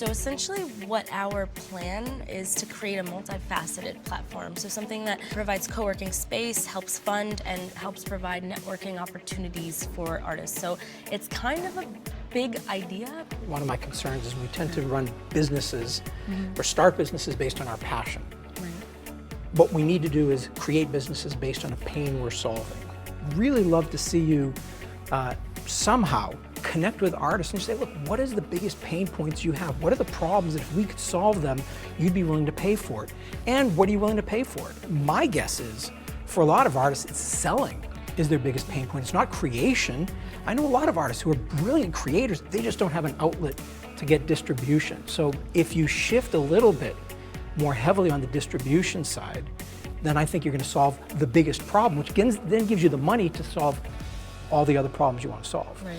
So essentially what our plan is to create a multifaceted platform. So something that provides co-working space, helps fund, and helps provide networking opportunities for artists. So it's kind of a big idea. One of my concerns is we tend to run businesses or start businesses based on our passion. What we need to do is create businesses based on a pain we're solving. Really love to see you somehow connect with artists and say, look, what is the biggest pain points you have? What are the problems that if we could solve them, you'd be willing to pay for it? And what are you willing to pay for it? My guess is, for a lot of artists, it's selling is their biggest pain point. It's not creation. I know a lot of artists who are brilliant creators, they just don't have an outlet to get distribution. So if you shift a little bit more heavily on the distribution side, then I think you're going to solve the biggest problem, which then gives you the money to solve all the other problems you want to solve. Right.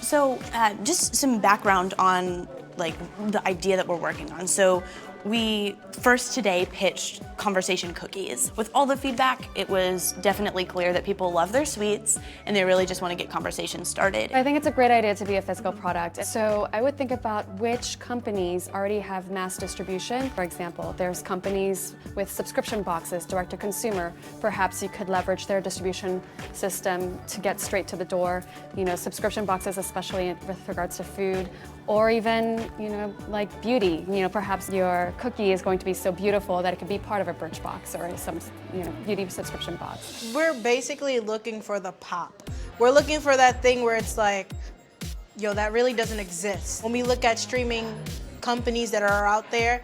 So just some background on like the idea that we're working on. So we first today pitched conversation cookies. With all the feedback, it was definitely clear that people love their sweets and they really just want to get conversations started. I think it's a great idea to be a physical product. So I would think about which companies already have mass distribution. For example, there's companies with subscription boxes, direct to consumer. Perhaps you could leverage their distribution system to get straight to the door. You know, subscription boxes, especially with regards to food, or even, you know, like beauty. You know, perhaps your cookie is going to be so beautiful that it could be part of a Birchbox or some, you know, beauty subscription box. We're basically looking for the pop. We're looking for that thing where it's like, yo, that really doesn't exist. When we look at streaming companies that are out there,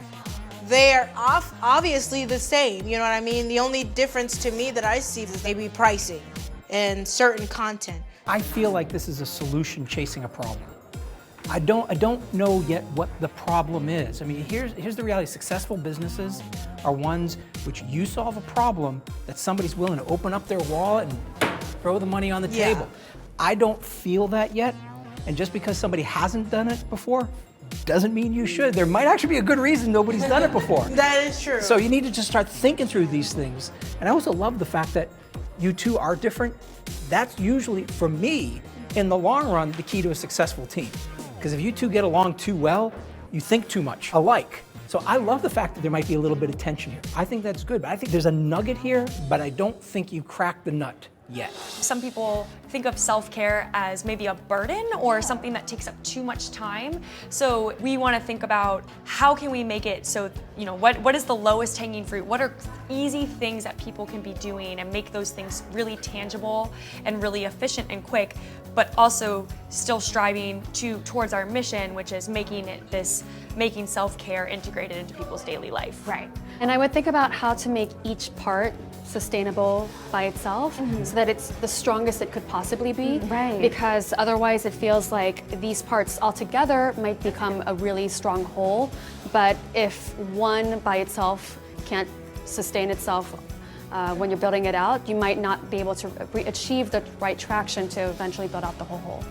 they're obviously the same, you know what I mean? The only difference to me that I see is maybe pricing and certain content. I feel like this is a solution chasing a problem. I don't know yet what the problem is. I mean, here's the reality. Successful businesses are ones which you solve a problem that somebody's willing to open up their wallet and throw the money on the table. I don't feel that yet. And just because somebody hasn't done it before doesn't mean you should. There might actually be a good reason nobody's done it before. That is true. So you need to just start thinking through these things. And I also love the fact that you two are different. That's usually, for me, in the long run, the key to a successful team. Because if you two get along too well, you think too much alike. So I love the fact that there might be a little bit of tension here. I think that's good, but I think there's a nugget here, but I don't think you cracked the nut yet. Some people think of self-care as maybe a burden or something that takes up too much time. So we want to think about how can we make it so, you know, what is the lowest hanging fruit? What are easy things that people can be doing and make those things really tangible and really efficient and quick, but also still striving towards our mission, which is making self-care integrated into people's daily life. Right. And I would think about how to make each part sustainable by itself so that it's the strongest it could possibly be. Right. Because otherwise it feels like these parts all together might become a really strong whole. But if one by itself can't sustain itself when you're building it out, you might not be able to achieve the right traction to eventually build out the whole whole.